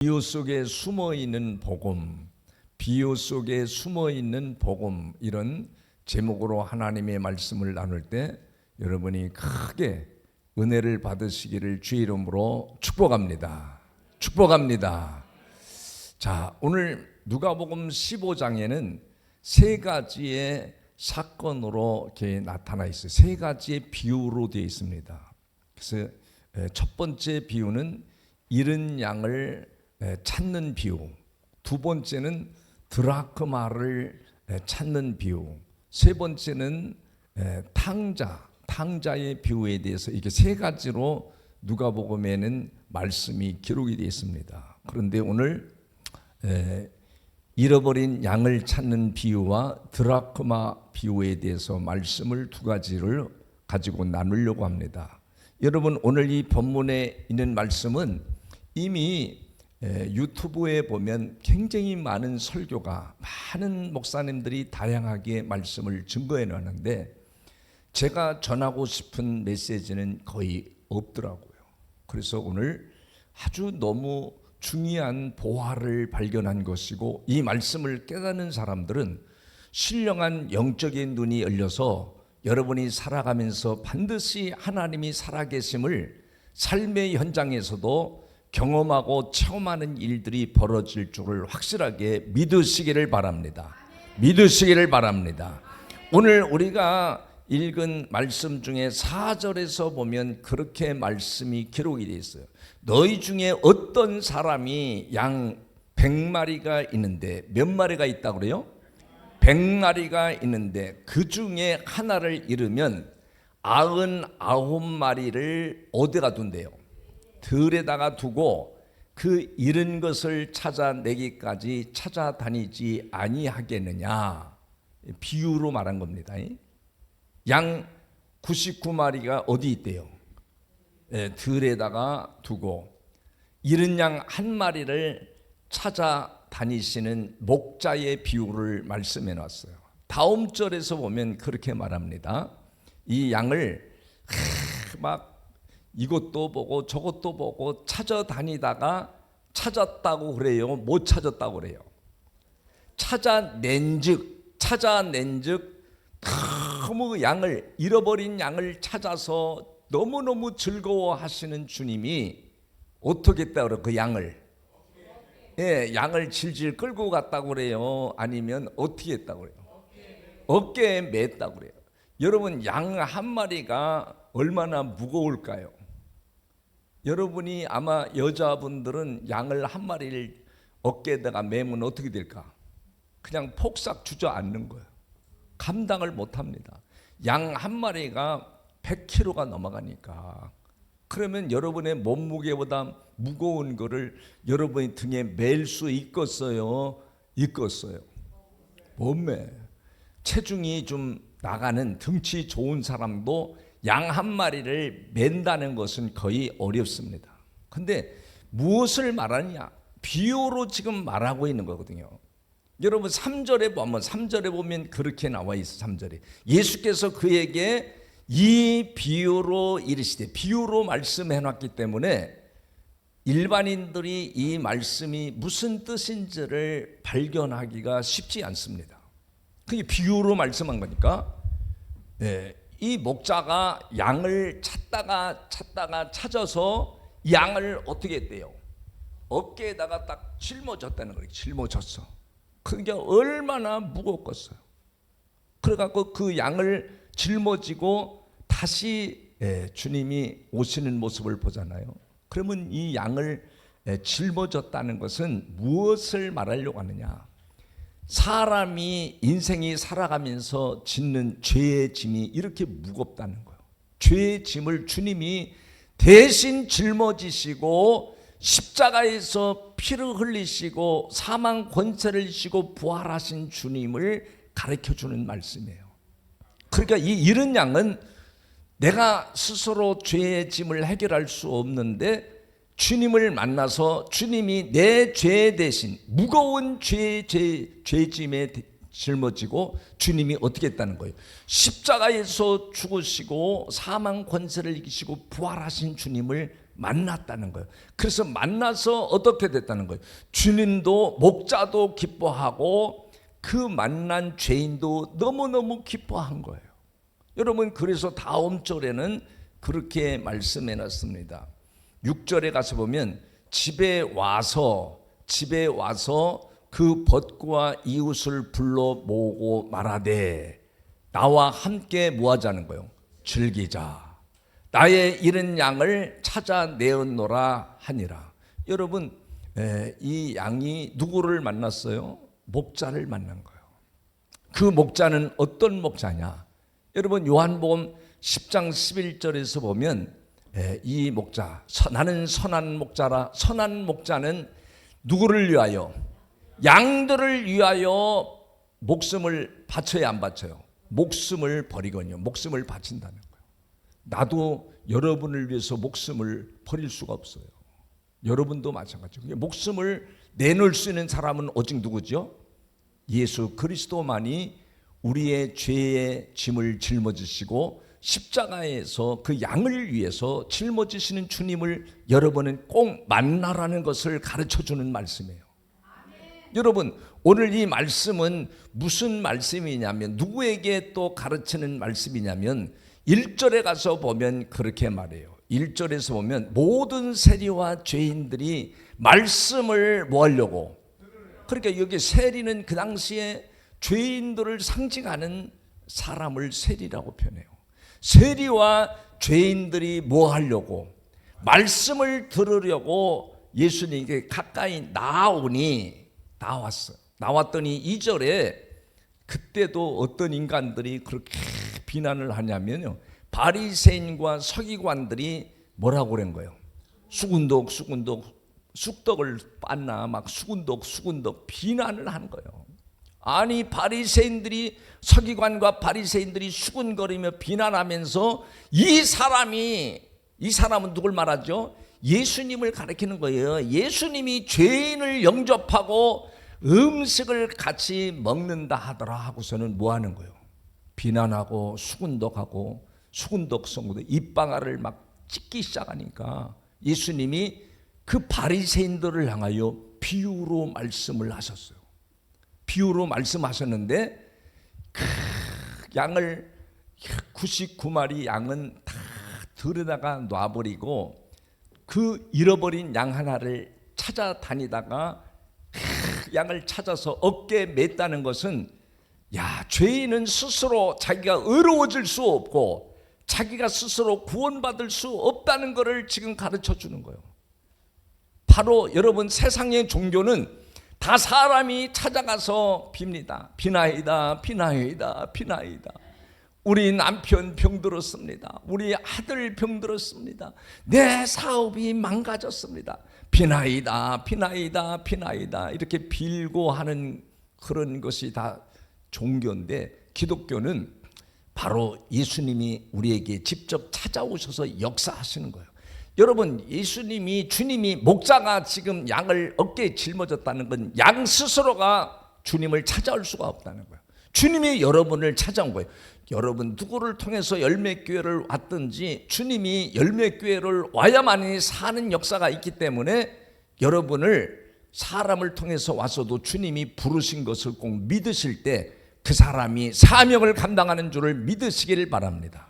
비유 속에 숨어 있는 복음, 비유 속에 숨어 있는 복음, 이런 제목으로 하나님의 말씀을 나눌 때 여러분이 크게 은혜를 받으시기를 주의 이름으로 축복합니다. 축복합니다. 자, 오늘 누가복음 15장에는 세 가지의 사건으로 이렇게 나타나 있어요. 세 가지의 비유로 되어 있습니다. 그래서 첫 번째 비유는 잃은 양을 찾는 비유, 두 번째는 드라크마를 찾는 비유, 세 번째는 탕자의 비유에 대해서 이렇게 세 가지로 누가복음에는 말씀이 기록이 되어 있습니다. 그런데 오늘 잃어버린 양을 찾는 비유와 드라크마 비유에 대해서 말씀을 두 가지를 가지고 나누려고 합니다. 여러분, 오늘 이 본문에 있는 말씀은 이미 유튜브에 보면 굉장히 많은 설교가, 많은 목사님들이 다양하게 말씀을 증거해 놨는데 제가 전하고 싶은 메시지는 거의 없더라고요. 그래서 오늘 아주 너무 중요한 보화를 발견한 것이고, 이 말씀을 깨닫는 사람들은 신령한 영적인 눈이 열려서 여러분이 살아가면서 반드시 하나님이 살아계심을 삶의 현장에서도 경험하고 체험하는 일들이 벌어질 줄을 확실하게 믿으시기를 바랍니다. 믿으시기를 바랍니다. 오늘 우리가 읽은 말씀 중에 4절에서 보면 그렇게 말씀이 기록이 되어 있어요. 너희 중에 어떤 사람이 양 100마리가 있는데, 몇 마리가 있다고 그래요? 100마리가 있는데 그 중에 하나를 잃으면 99마리를 어디가 둔대요? 들에다가 두고 그 잃은 것을 찾아내기까지 찾아다니지 아니하겠느냐. 비유로 말한 겁니다. 양 99마리가 어디 있대요? 들에다가 두고 잃은 양 한 마리를 찾아다니시는 목자의 비유를 말씀해 놨어요. 다음 절에서 보면 그렇게 말합니다. 이 양을 막 이것도 보고 저것도 보고 찾아다니다가 찾았다고 그래요? 못 찾았다고 그래요? 찾아낸즉 너무 양을, 잃어버린 양을 찾아서 너무너무 즐거워하시는 주님이 어떻게 했다고 그래요? 그 양을, 양을 질질 끌고 갔다고 그래요? 아니면 어떻게 했다고 그래요? 어깨에 맸다고 그래요? 여러분, 양 한 마리가 얼마나 무거울까요? 여러분이 아마 여자분들은 양을 한 마리를 어깨에다가 매면 어떻게 될까? 그냥 폭삭 주저앉는 거예요. 감당을 못합니다. 양 한 마리가 100kg가 넘어가니까. 그러면 여러분의 몸무게보다 무거운 거를 여러분이 등에 맬 수 있겠어요? 못 매. 체중이 좀 나가는 등치 좋은 사람도 양 한 마리를 맨다는 것은 거의 어렵습니다. 근데 무엇을 말하느냐? 비유로 지금 말하고 있는 거거든요. 여러분 3절에 보면 그렇게 나와 있어. 3절에 예수께서 그에게 이 비유로 이르시되, 비유로 말씀해 놨기 때문에 일반인들이 이 말씀이 무슨 뜻인지를 발견하기가 쉽지 않습니다. 그게 비유로 말씀한 거니까. 이 목자가 양을 찾다가 찾아서 양을 어떻게 했대요? 어깨에다가 딱 짊어졌다는 거예요. 짊어졌어. 그게 얼마나 무겁겠어요. 그래갖고 그 양을 짊어지고 다시 주님이 오시는 모습을 보잖아요. 그러면 이 양을 짊어졌다는 것은 무엇을 말하려고 하느냐? 사람이 인생이 살아가면서 짓는 죄의 짐이 이렇게 무겁다는 거예요. 죄의 짐을 주님이 대신 짊어지시고 십자가에서 피를 흘리시고 사망 권세를 지고 부활하신 주님을 가르쳐주는 말씀이에요. 그러니까 이 잃은 양은 내가 스스로 죄의 짐을 해결할 수 없는데 주님을 만나서 주님이 내 죄 대신 무거운 죄짐에 짊어지고 주님이 어떻게 했다는 거예요? 십자가에서 죽으시고 사망 권세를 이기시고 부활하신 주님을 만났다는 거예요. 그래서 만나서 어떻게 됐다는 거예요? 주님도 목자도 기뻐하고 그 만난 죄인도 너무너무 기뻐한 거예요. 여러분, 그래서 다음 절에는 그렇게 말씀해 놨습니다. 6절에 가서 보면 집에 와서 그 벗과 이웃을 불러 모으고 말하되 나와 함께 뭐 하자는 거예요? 즐기자. 나의 잃은 양을 찾아내었노라 하니라. 여러분, 이 양이 누구를 만났어요? 목자를 만난 거예요. 그 목자는 어떤 목자냐? 여러분, 요한복음 10장 11절에서 보면 이 목자, 나는 선한 목자라. 선한 목자는 누구를 위하여? 양들을 위하여 목숨을 바쳐야 안 바쳐요? 목숨을 버리거든요. 목숨을 바친다는 거예요. 나도 여러분을 위해서 목숨을 버릴 수가 없어요. 여러분도 마찬가지예요. 목숨을 내놓을 수 있는 사람은 오직 누구죠? 예수 그리스도만이 우리의 죄의 짐을 짊어지시고 십자가에서 그 양을 위해서 짊어지시는 주님을 여러분은 꼭 만나라는 것을 가르쳐주는 말씀이에요. 여러분, 오늘 이 말씀은 무슨 말씀이냐면, 누구에게 또 가르치는 말씀이냐면 1절에 가서 보면 그렇게 말해요. 1절에서 보면 모든 세리와 죄인들이 말씀을 뭐 하려고? 그러니까 여기 세리는 그 당시에 죄인들을 상징하는 사람을 세리라고 표현해요. 세리와 죄인들이 뭐 하려고? 말씀을 들으려고 예수님께 가까이 나왔어요. 나왔더니 2절에 그때도 어떤 인간들이 그렇게 비난을 하냐면요, 바리새인과 서기관들이 뭐라고 그런 거예요? 쑥떡을 빻나 막 수군덕 비난을 한 거예요. 아니, 바리새인들이, 서기관과 바리새인들이 수군거리며 비난하면서 이 사람은 누굴 말하죠? 예수님을 가리키는 거예요. 예수님이 죄인을 영접하고 음식을 같이 먹는다 하더라 하고서는 뭐 하는 거예요? 비난하고 수군덕하고 수군덕성도 입방아를 막 찢기 시작하니까 예수님이 그 바리새인들을 향하여 비유로 말씀을 하셨어요. 비유로 말씀하셨는데 양을 99마리 양은 다 들여다가 놔버리고 그 잃어버린 양 하나를 찾아다니다가 양을 찾아서 어깨에 맸다는 것은, 죄인은 스스로 자기가 의로워질 수 없고 자기가 스스로 구원받을 수 없다는 것을 지금 가르쳐 주는 거예요. 바로 여러분, 세상의 종교는 다 사람이 찾아가서 빕니다. 비나이다. 우리 남편 병들었습니다. 우리 아들 병들었습니다. 내 사업이 망가졌습니다. 비나이다. 이렇게 빌고 하는 그런 것이 다 종교인데, 기독교는 바로 예수님이 우리에게 직접 찾아오셔서 역사하시는 거예요. 여러분, 주님이 목자가 지금 양을 어깨에 짊어졌다는 건 양 스스로가 주님을 찾아올 수가 없다는 거예요. 주님이 여러분을 찾아온 거예요. 여러분, 누구를 통해서 열매교회를 왔든지 주님이 열매교회를 와야만이 사는 역사가 있기 때문에 여러분을 사람을 통해서 와서도 주님이 부르신 것을 꼭 믿으실 때 그 사람이 사명을 감당하는 줄을 믿으시기를 바랍니다.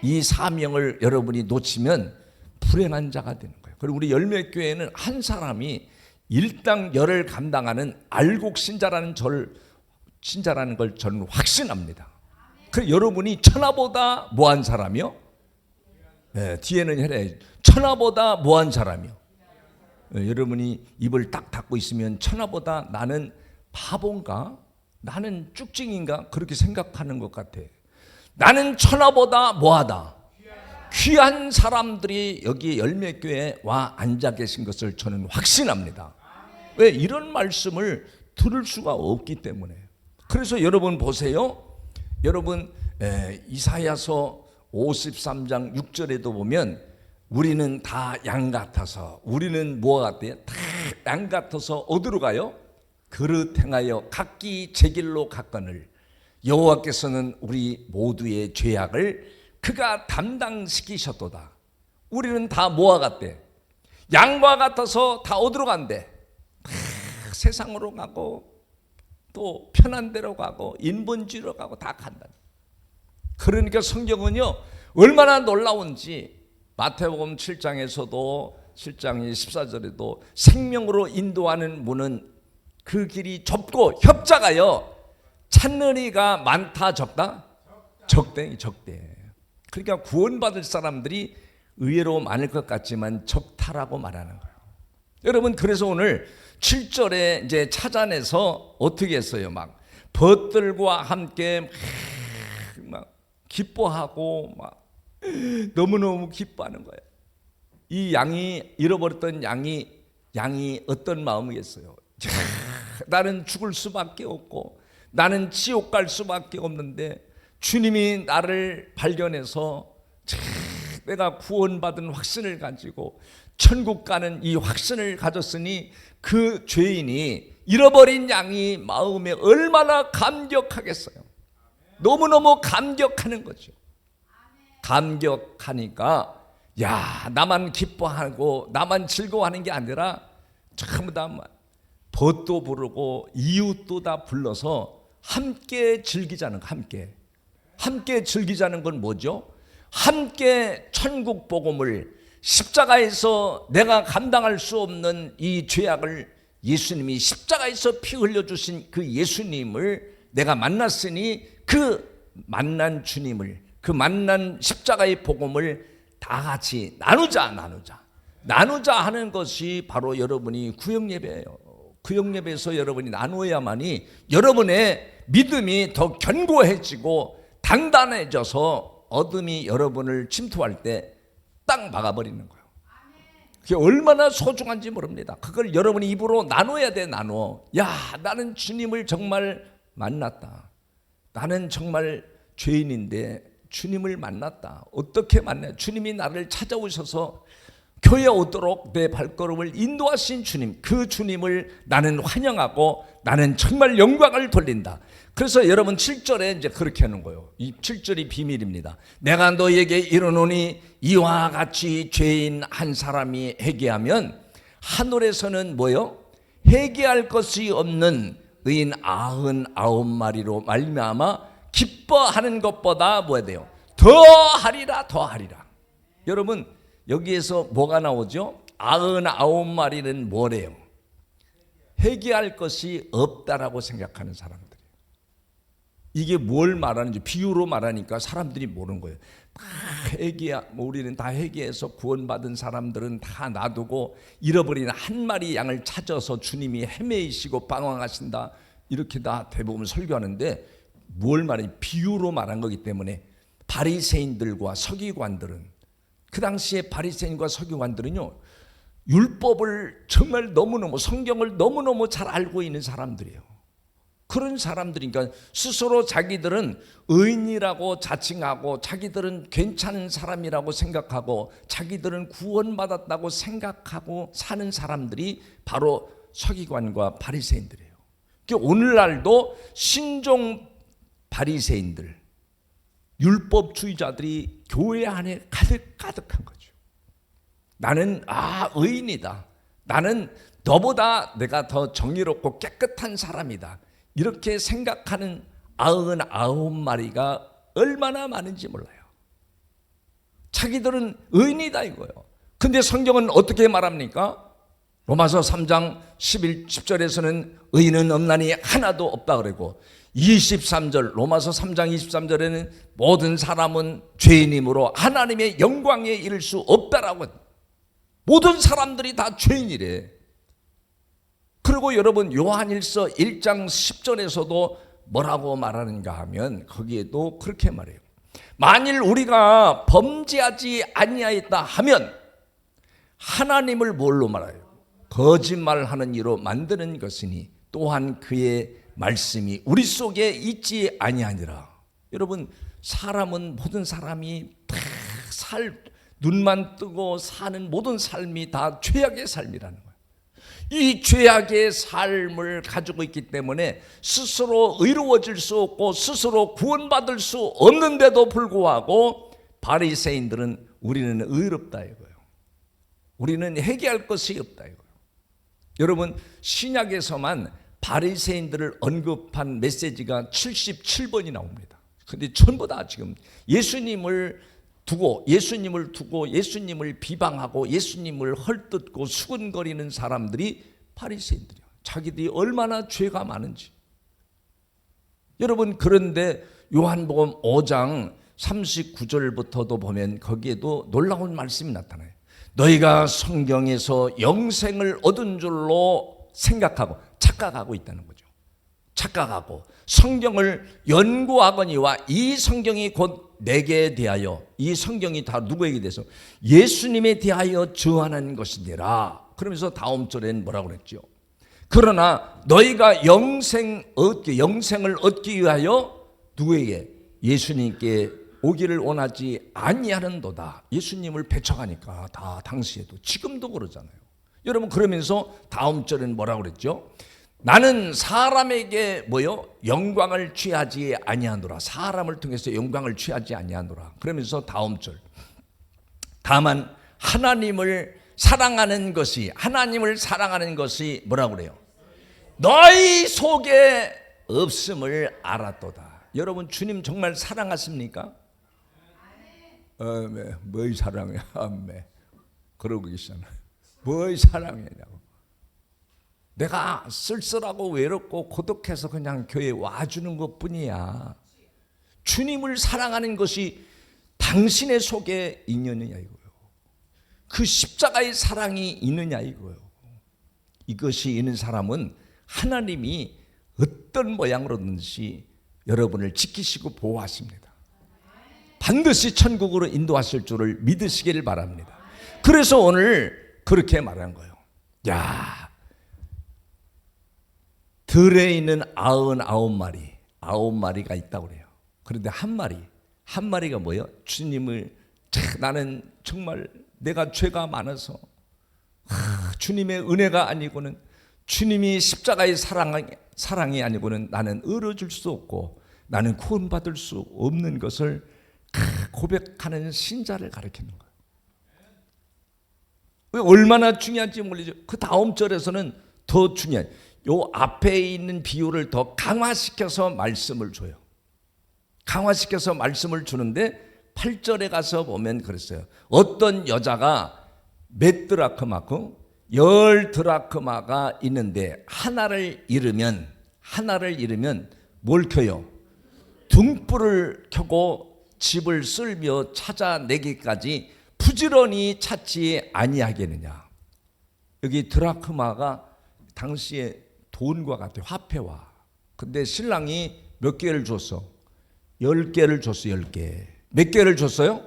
이 사명을 여러분이 놓치면 불행한 자가 되는 거예요. 그리고 우리 열매교회는 한 사람이 일당 열을 감당하는 알곡 신자라는 걸 저는 확신합니다. 그 여러분이 천하보다 뭐한 사람이요? 뒤에는 해래. 천하보다 뭐한 사람이요? 여러분이 입을 딱 닫고 있으면 천하보다 나는 바본가? 나는 쭉증인가? 그렇게 생각하는 것 같아. 나는 천하보다 뭐하다? 귀한 사람들이 여기 열매교회에 와 앉아 계신 것을 저는 확신합니다. 왜? 이런 말씀을 들을 수가 없기 때문에. 그래서 여러분 보세요. 여러분, 이사야서 53장 6절에도 보면 우리는 다 양 같아서, 우리는 뭐가 같아요? 다 양 같아서 어디로 가요? 그릇 행하여 각기 제 길로 갔거늘 여호와께서는 우리 모두의 죄악을 그가 담당시키셨도다. 우리는 다 뭐와 같대? 양과 같아서 다 어디로 간대? 세상으로 가고 또 편한 데로 가고 인본주의로 가고 다 간다. 그러니까 성경은요 얼마나 놀라운지 마태복음 7장에서도 7장 14절에도 생명으로 인도하는 문은 그 길이 좁고 협자가요 찾는 이가 많다 적다? 적대. 그러니까 구원받을 사람들이 의외로 많을 것 같지만 적다라고 말하는 거예요. 여러분 그래서 오늘 7절에 이제 찾아내서 어떻게 했어요? 막 벗들과 함께 막 기뻐하고 막 너무너무 기뻐하는 거예요. 이 양이 잃어버렸던 양이 어떤 마음이겠어요? 나는 죽을 수밖에 없고 나는 지옥 갈 수밖에 없는데 주님이 나를 발견해서 내가 구원받은 확신을 가지고 천국 가는 이 확신을 가졌으니 그 죄인이 잃어버린 양이 마음에 얼마나 감격하겠어요. 너무너무 감격하는 거죠. 감격하니까 야 나만 기뻐하고 나만 즐거워하는 게 아니라 전부 다 벗도 부르고 이웃도 다 불러서 함께 즐기자는 거. 함께 즐기자는 건 뭐죠? 함께 천국 복음을 십자가에서 내가 감당할 수 없는 이 죄악을 예수님이 십자가에서 피 흘려주신 그 예수님을 내가 만났으니 그 만난 주님을 그 만난 십자가의 복음을 다 같이 나누자 하는 것이 바로 여러분이 구역예배예요. 구역예배에서 여러분이 나누어야만이 여러분의 믿음이 더 견고해지고 단단해져서 어둠이 여러분을 침투할 때 딱 막아버리는 거예요. 그게 얼마나 소중한지 모릅니다. 그걸 여러분이 입으로 나눠야 돼. 야 나는 주님을 정말 만났다. 나는 정말 죄인인데 주님을 만났다. 어떻게 만나요? 주님이 나를 찾아오셔서 교회에 오도록 내 발걸음을 인도하신 주님, 그 주님을 나는 환영하고 나는 정말 영광을 돌린다. 그래서 여러분 7절에 이제 그렇게 하는 거예요. 이 7절이 비밀입니다. 내가 너에게 이르노니 이와 같이 죄인 한 사람이 회개하면 하늘에서는 뭐요? 회개할 것이 없는 의인 99마리로 말미암아 기뻐하는 것보다 뭐야 돼요? 더하리라. 여러분 여기에서 뭐가 나오죠? 99마리는 뭐래요? 회개할 것이 없다라고 생각하는 사람들이에요. 이게 뭘 말하는지 비유로 말하니까 사람들이 모르는 거예요. 다 우리는 다 회개해서 구원받은 사람들은 다 놔두고 잃어버린 한 마리 양을 찾아서 주님이 헤매이시고 방황하신다. 이렇게 다 대부분 설교하는데 뭘 말하니 비유로 말한 거기 때문에 바리새인들과 서기관들은 그 당시에 바리새인과 서기관들은요 율법을 정말 너무너무 성경을 너무너무 잘 알고 있는 사람들이에요. 그런 사람들이니까 스스로 자기들은 의인이라고 자칭하고 자기들은 괜찮은 사람이라고 생각하고 자기들은 구원받았다고 생각하고 사는 사람들이 바로 서기관과 바리새인들이에요. 오늘날도 신종 바리새인들 율법주의자들이 교회 안에 가득한 거죠. 나는 의인이다. 나는 너보다 내가 더 정의롭고 깨끗한 사람이다. 이렇게 생각하는 99마리가 얼마나 많은지 몰라요. 자기들은 의인이다 이거예요. 근데 성경은 어떻게 말합니까? 로마서 3장 10절에서는 의인은 없나니 하나도 없다 그러고 23절 로마서 3장 23절에는 모든 사람은 죄인이므로 하나님의 영광에 이를 수 없다라고. 모든 사람들이 다 죄인이래. 그리고 여러분 요한일서 1장 10절에서도 뭐라고 말하는가 하면 거기에도 그렇게 말해요. 만일 우리가 범죄하지 아니하였다 하면 하나님을 뭘로 말해요? 거짓말하는 이로 만드는 것이니 또한 그의 말씀이 우리 속에 있지 아니하니라. 여러분 사람은 모든 사람이 다 눈만 뜨고 사는 모든 삶이 다 죄악의 삶이라는 거예요. 이 죄악의 삶을 가지고 있기 때문에 스스로 의로워질 수 없고 스스로 구원받을 수 없는데도 불구하고 바리새인들은 우리는 의롭다 이거예요. 우리는 회개할 것이 없다 이거예요. 여러분, 신약에서만 바리새인들을 언급한 메시지가 77번이 나옵니다. 근데 전부 다 지금 예수님을 두고 예수님을 비방하고 예수님을 헐뜯고 수근거리는 사람들이 바리새인들이야. 자기들이 얼마나 죄가 많은지. 여러분, 그런데 요한복음 5장 39절부터도 보면 거기에도 놀라운 말씀이 나타나요. 너희가 성경에서 영생을 얻은 줄로 생각하고 착각하고 있다는 거죠. 착각하고 성경을 연구하거니와 이 성경이 곧 내게 대하여, 이 성경이 다 누구에게 대해서? 예수님에 대하여 주관한 것이니라. 그러면서 다음 절에는 뭐라고 그랬죠? 그러나 너희가 영생을 얻기 위하여 누구에게? 예수님께 오기를 원하지 아니하는도다. 예수님을 배척하니까 다 당시에도 지금도 그러잖아요. 여러분, 그러면서 다음 절에는 뭐라고 그랬죠? 나는 사람에게 영광을 취하지 아니하노라. 사람을 통해서 영광을 취하지 아니하노라. 그러면서 다음 절, 다만 하나님을 사랑하는 것이 뭐라고 그래요? 너희 속에 없음을 알았도다. 여러분, 주님 정말 사랑하십니까? 뭘 사랑해? 아멘. 그러고 계시잖아요. 뭘 사랑해냐고. 내가 쓸쓸하고 외롭고 고독해서 그냥 교회에 와주는 것뿐이야. 주님을 사랑하는 것이 당신의 속에 있느냐 이거예요. 그 십자가의 사랑이 있느냐 이거예요. 이것이 있는 사람은 하나님이 어떤 모양으로든지 여러분을 지키시고 보호하십니다. 반드시 천국으로 인도하실 줄을 믿으시기를 바랍니다. 그래서 오늘 그렇게 말한 거예요. 야, 들에 있는 99마리가 있다고 그래요. 그런데 한 마리가 뭐예요? 주님을, 나는 정말 내가 죄가 많아서 주님의 은혜가 아니고는, 주님이 십자가의 사랑이 아니고는 나는 의로워질 수 없고 나는 구원받을 수 없는 것을 고백하는 신자를 가리키는 거예요. 얼마나 중요한지 모르죠. 그 다음 절에서는 더 중요한, 요 앞에 있는 비유를 더 강화시켜서 말씀을 줘요. 강화시켜서 말씀을 주는데 8절에 가서 보면 그랬어요. 어떤 여자가 몇 드라크마고 10 드라크마가 있는데 하나를 잃으면 뭘 켜요? 등불을 켜고 집을 쓸며 찾아내기까지 부지런히 찾지 아니하겠느냐. 여기 드라크마가 당시에 돈과 같아요. 화폐와. 근데 신랑이 몇 개를 줬어? 10개를 줬어. 10개. 몇 개를 줬어요?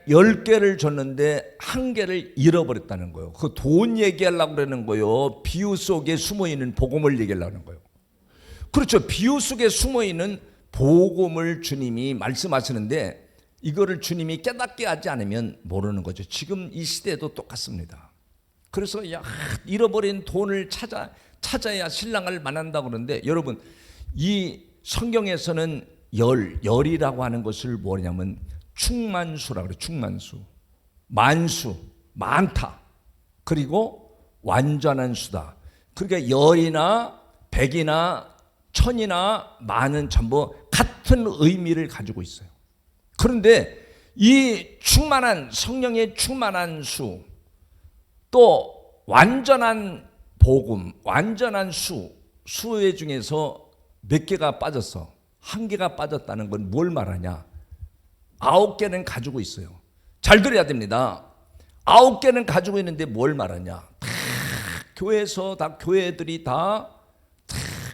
10개를 줬는데 한 개를 잃어버렸다는 거예요. 그 돈 얘기하려고 그러는 거예요. 비유 속에 숨어있는 복음을 얘기하려는 거예요. 그렇죠. 비유 속에 숨어있는 복음을 주님이 말씀하시는데 이거를 주님이 깨닫게 하지 않으면 모르는 거죠. 지금 이 시대도 똑같습니다. 그래서 잃어버린 돈을 찾아야 신랑을 만난다고 그러는데, 여러분, 이 성경에서는 열이라고 하는 것을 뭐냐면 충만수라고 그래요. 충만수, 만수, 많다, 그리고 완전한 수다. 그러니까 열이나 백이나 천이나 만은 전부 같은 의미를 가지고 있어요. 그런데 이 충만한, 성령의 충만한 수, 또 완전한 복음, 완전한 수의 중에서 몇 개가 빠졌어? 한 개가 빠졌다는 건 뭘 말하냐? 9개는 가지고 있어요. 잘 들어야 됩니다. 9개는 가지고 있는데 뭘 말하냐? 교회에서 교회들이 다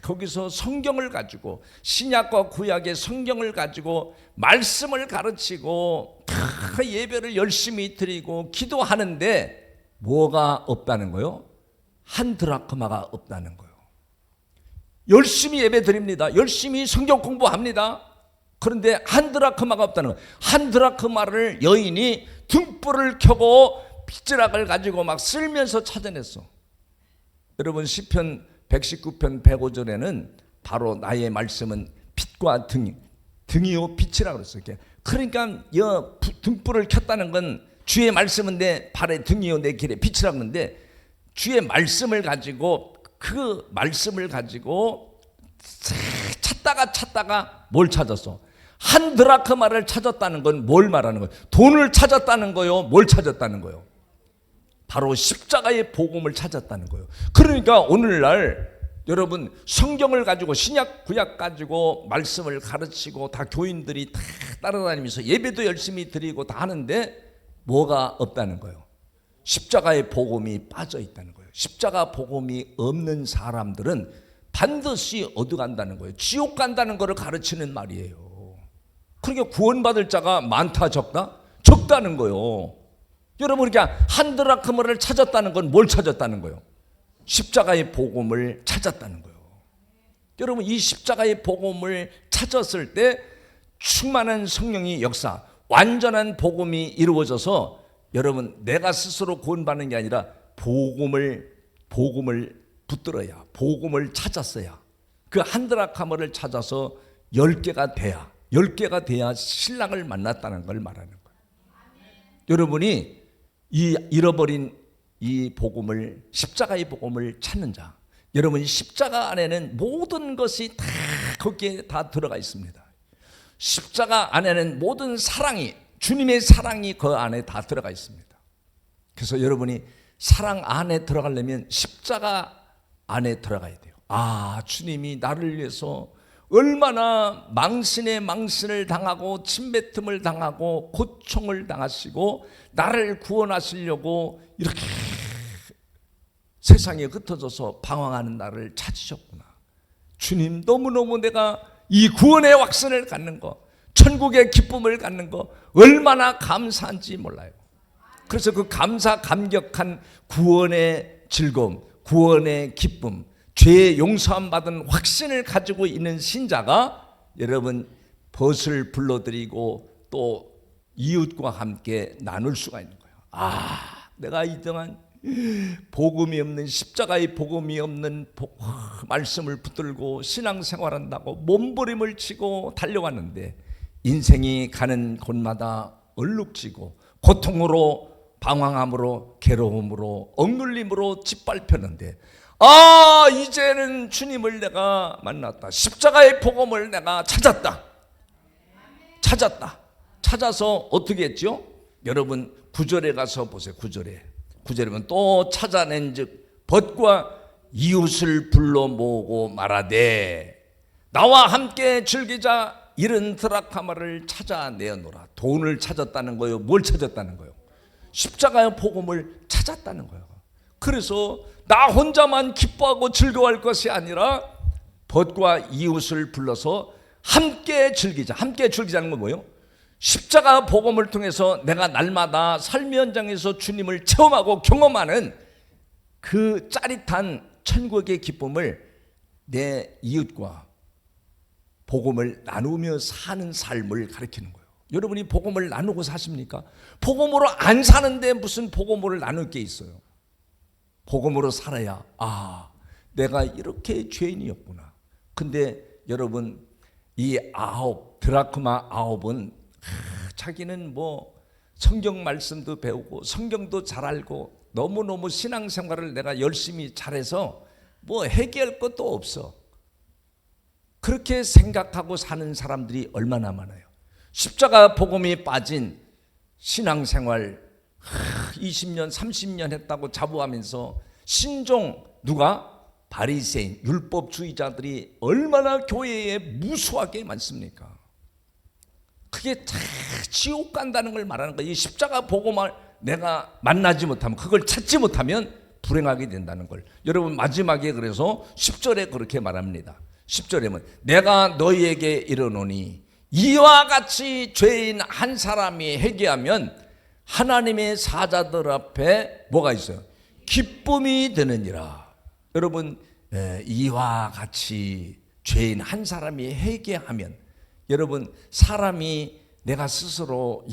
거기서 성경을 가지고, 신약과 구약의 성경을 가지고 말씀을 가르치고 예배를 열심히 드리고 기도하는데 뭐가 없다는 거요? 한 드라크마가 없다는 거예요. 열심히 예배 드립니다. 열심히 성경 공부합니다. 그런데 한 드라크마가 없다는 거예요. 한 드라크마를 여인이 등불을 켜고 빗자락을 가지고 막 쓸면서 찾아냈어. 여러분, 시편 119편 105절에는 바로 나의 말씀은 빛과 등이요 빛이라고 그랬어요. 그러니까 등불을 켰다는 건 주의 말씀은 내 발의 등이요 내 길의 빛이라 그러는데, 주의 말씀을 가지고 그 말씀을 가지고 찾다가 뭘 찾았어? 한 드라크마를 찾았다는 건 뭘 말하는 거예요? 돈을 찾았다는 거요? 뭘 찾았다는 거요? 바로 십자가의 복음을 찾았다는 거예요. 그러니까 오늘날 여러분 성경을 가지고 신약 구약 가지고 말씀을 가르치고 다 교인들이 다 따라다니면서 예배도 열심히 드리고 다 하는데 뭐가 없다는 거예요? 십자가의 복음이 빠져 있다는 거예요. 십자가 복음이 없는 사람들은 반드시 어디 간다는 거예요? 지옥 간다는 것을 가르치는 말이에요. 그러니까 구원받을 자가 많다 적다? 적다는 거예요. 여러분, 그러니까 한 드라크마를 찾았다는 건 뭘 찾았다는 거예요? 십자가의 복음을 찾았다는 거예요. 여러분, 이 십자가의 복음을 찾았을 때 충만한 성령의 역사, 완전한 복음이 이루어져서 여러분, 내가 스스로 구원받는 게 아니라 복음을 붙들어야, 복음을 찾았어야, 그 한 드라크마를 찾아서 10개가 돼야 신랑을 만났다는 걸 말하는 거예요. 여러분이 이 잃어버린 이 복음을, 십자가의 복음을 찾는 자, 여러분 십자가 안에는 모든 것이 다 거기에 다 들어가 있습니다. 십자가 안에는 모든 사랑이, 주님의 사랑이 그 안에 다 들어가 있습니다. 그래서 여러분이 사랑 안에 들어가려면 십자가 안에 들어가야 돼요. 아, 주님이 나를 위해서 얼마나 망신을 당하고 침뱉음을 당하고 고통을 당하시고 나를 구원하시려고 이렇게 세상에 흩어져서 방황하는 나를 찾으셨구나. 주님, 너무너무 내가 이 구원의 확신을 갖는 거, 천국의 기쁨을 갖는 거 얼마나 감사한지 몰라요. 그래서 그 감사 감격한 구원의 즐거움, 구원의 기쁨, 죄의 용서함 받은 확신을 가지고 있는 신자가 여러분 벗을 불러드리고 또 이웃과 함께 나눌 수가 있는 거예요. 아, 내가 이동안 복음이 없는, 십자가의 복음이 없는 말씀을 붙들고 신앙생활한다고 몸부림을 치고 달려왔는데 인생이 가는 곳마다 얼룩지고 고통으로, 방황함으로, 괴로움으로, 억눌림으로 짓밟혔는데, 아, 이제는 주님을 내가 만났다. 십자가의 복음을 내가 찾았다. 찾아서 어떻게 했죠? 여러분 9절에 가서 보세요. 9절에 보면 또 찾아낸 즉 벗과 이웃을 불러 모으고 말하되 나와 함께 즐기자. 이른 드라크마를 찾아내어노라. 돈을 찾았다는 거예요? 뭘 찾았다는 거예요? 십자가의 복음을 찾았다는 거예요. 그래서 나 혼자만 기뻐하고 즐거워할 것이 아니라 벗과 이웃을 불러서 함께 즐기자. 함께 즐기자는 건 뭐예요? 십자가 복음을 통해서 내가 날마다 삶의 현장에서 주님을 체험하고 경험하는 그 짜릿한 천국의 기쁨을 내 이웃과 복음을 나누며 사는 삶을 가리키는 거예요. 여러분이 복음을 나누고 사십니까? 복음으로 안 사는데 무슨 복음으로 나눌 게 있어요? 복음으로 살아야, 아, 내가 이렇게 죄인이었구나. 근데 여러분, 이 드라크마 9은 자기는 뭐 성경 말씀도 배우고 성경도 잘 알고 너무너무 신앙생활을 내가 열심히 잘해서 뭐 해결할 것도 없어. 그렇게 생각하고 사는 사람들이 얼마나 많아요. 십자가 복음이 빠진 신앙생활 20년 30년 했다고 자부하면서 신종, 누가? 바리새인, 율법주의자들이 얼마나 교회에 무수하게 많습니까? 그게 다 지옥 간다는 걸 말하는 거예요. 이 십자가 복음을 내가 만나지 못하면, 그걸 찾지 못하면 불행하게 된다는 걸. 여러분 마지막에 그래서 10절에 그렇게 말합니다. 10절에 뭐 내가 너희에게 이르노니 이와 같이 죄인 한 사람이 회개하면 하나님의 사자들 앞에 뭐가 있어요? 기쁨이 되느니라. 여러분, 이와 같이 죄인 한 사람이 회개하면, 여러분 사람이 내가 스스로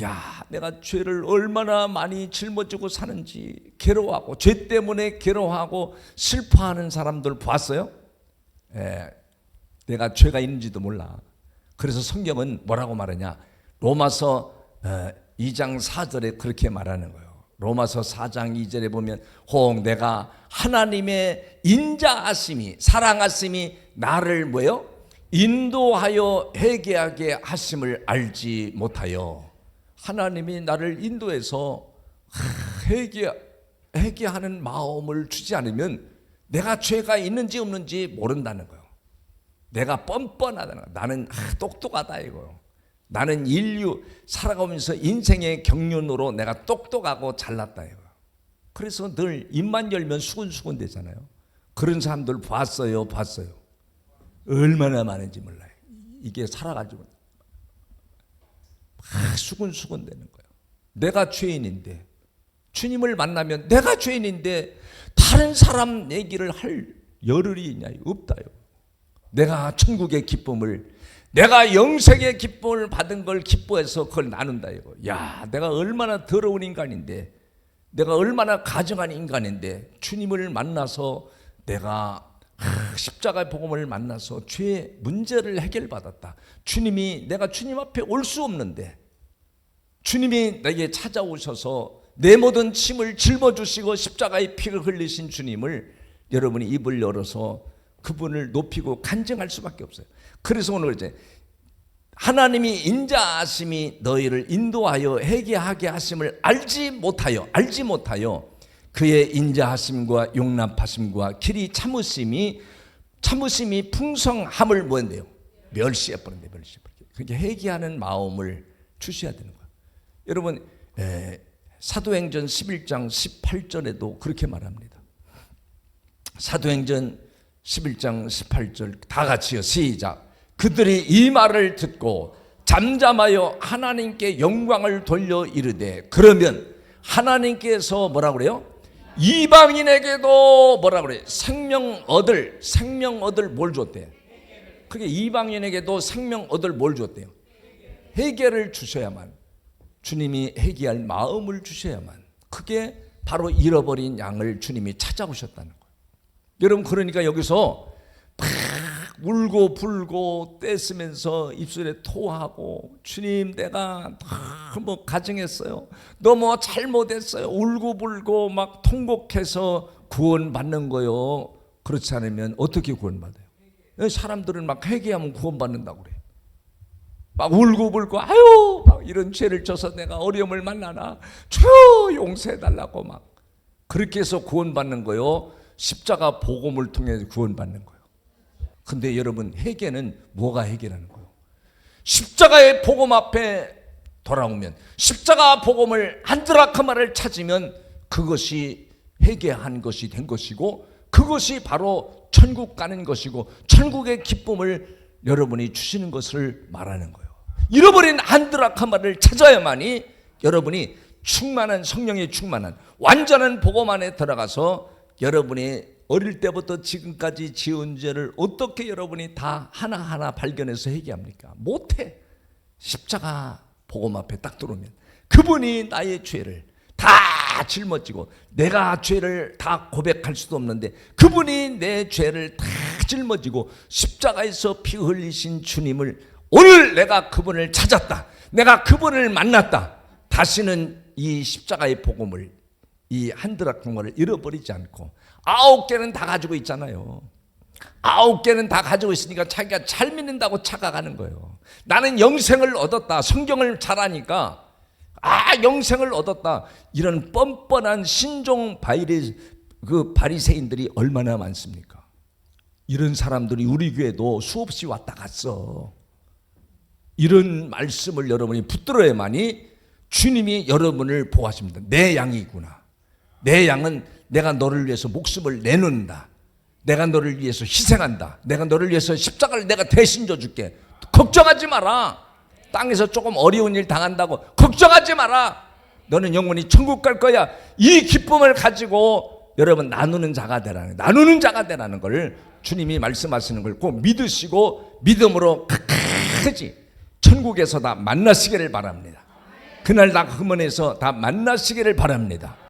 내가 죄를 얼마나 많이 짊어지고 사는지 괴로워하고 죄 때문에 괴로워하고 슬퍼하는 사람들 봤어요? 내가 죄가 있는지도 몰라. 그래서 성경은 뭐라고 말하냐? 로마서 2장 4절에 그렇게 말하는 거예요. 로마서 4장 2절에 보면 혹 내가 하나님의 인자하심이 사랑하심이 나를 뭐요? 인도하여 회개하게 하심을 알지 못하여. 하나님이 나를 인도해서 회개하는 마음을 주지 않으면 내가 죄가 있는지 없는지 모른다는 거예요. 내가 뻔뻔하다는 거예요. 나는 똑똑하다 이거요. 나는 인류 살아가면서 인생의 경륜으로 내가 똑똑하고 잘났다 이거예요. 그래서 늘 입만 열면 수근수근 되잖아요. 그런 사람들 봤어요. 얼마나 많은지 몰라요. 이게 살아가지고 막 수근수근 되는 거예요. 내가 죄인인데, 주님을 만나면 내가 죄인인데 다른 사람 얘기를 할 여를이 있냐? 없다요. 내가 천국의 기쁨을, 내가 영생의 기쁨을 받은 걸 기뻐해서 그걸 나눈다 이거. 야, 내가 얼마나 더러운 인간인데, 내가 얼마나 가증한 인간인데 주님을 만나서 내가 십자가의 복음을 만나서 죄의 문제를 해결받았다. 주님이, 내가 주님 앞에 올 수 없는데 주님이 내게 찾아오셔서 내 모든 짐을 짊어주시고 십자가의 피를 흘리신 주님을 여러분이 입을 열어서 그분을 높이고 간증할 수밖에 없어요. 그래서 오늘 이제 하나님이 인자하심이 너희를 인도하여 회개하게 하심을 알지 못하여 그의 인자하심과 용납하심과 길이 참으심이 풍성함을 뭐한대요? 멸시해버린대. 그러니까 회개하는 마음을 주셔야 되는 거예요. 여러분 사도행전 11장 18절에도 그렇게 말합니다. 사도행전 11장 18절 다 같이요. 시작. 그들이 이 말을 듣고 잠잠하여 하나님께 영광을 돌려 이르되, 그러면 하나님께서 뭐라 그래요? 이방인에게도 뭐라 그래요? 생명 얻을 뭘 줬대요? 그게 이방인에게도 생명 얻을 뭘 줬대요? 회개를 주셔야만, 주님이 회개할 마음을 주셔야만, 그게 바로 잃어버린 양을 주님이 찾아오셨다는 거예요. 여러분, 그러니까 여기서 막 울고 불고 떼쓰면서 입술에 토하고, 주님 내가 너무 가증했어요, 너무 잘못했어요, 울고 불고 막 통곡해서 구원받는 거요. 그렇지 않으면 어떻게 구원받아요? 사람들은 막 회개하면 구원받는다고 그래요. 막 울고 불고 아유 막 이런 죄를 져서 내가 어려움을 만나나 주여 용서해달라고 막 그렇게 해서 구원받는 거요. 십자가 복음을 통해 구원받는 거예요. 근데 여러분, 회개는 뭐가 해결하는 거예요? 십자가의 복음 앞에 돌아오면, 십자가 복음을 안드라크마를 찾으면 그것이 회개한 것이 된 것이고, 그것이 바로 천국 가는 것이고 천국의 기쁨을 여러분이 주시는 것을 말하는 거예요. 잃어버린 안드라크마를 찾아야만이 여러분이 충만한, 성령의 충만한 완전한 복음 안에 들어가서 여러분이 어릴 때부터 지금까지 지은 죄를 어떻게 여러분이 다 하나하나 발견해서 회개합니까? 못해. 십자가 복음 앞에 딱 들어오면 그분이 나의 죄를 다 짊어지고, 내가 죄를 다 고백할 수도 없는데 그분이 내 죄를 다 짊어지고 십자가에서 피 흘리신 주님을, 오늘 내가 그분을 찾았다, 내가 그분을 만났다, 다시는 이 십자가의 복음을, 이 한 드라크마를 잃어버리지 않고, 9개는 다 가지고 있잖아요. 9개는 다 가지고 있으니까 자기가 잘 믿는다고 착각하는 거예요. 나는 영생을 얻었다, 성경을 잘하니까 영생을 얻었다, 이런 뻔뻔한 신종 바리새인들이 얼마나 많습니까? 이런 사람들이 우리 교회도 수없이 왔다 갔어. 이런 말씀을 여러분이 붙들어야만이 주님이 여러분을 보호하십니다. 내 양이구나, 내 양은 내가 너를 위해서 목숨을 내놓는다, 내가 너를 위해서 희생한다, 내가 너를 위해서 십자가를 내가 대신 져줄게, 걱정하지 마라. 땅에서 조금 어려운 일 당한다고 걱정하지 마라. 너는 영원히 천국 갈 거야. 이 기쁨을 가지고 여러분 나누는 자가 되라는 걸 주님이 말씀하시는 걸 꼭 믿으시고 믿음으로 끝까지 천국에서 다 만나시기를 바랍니다. 그날 다 흠원에서 다 만나시기를 바랍니다.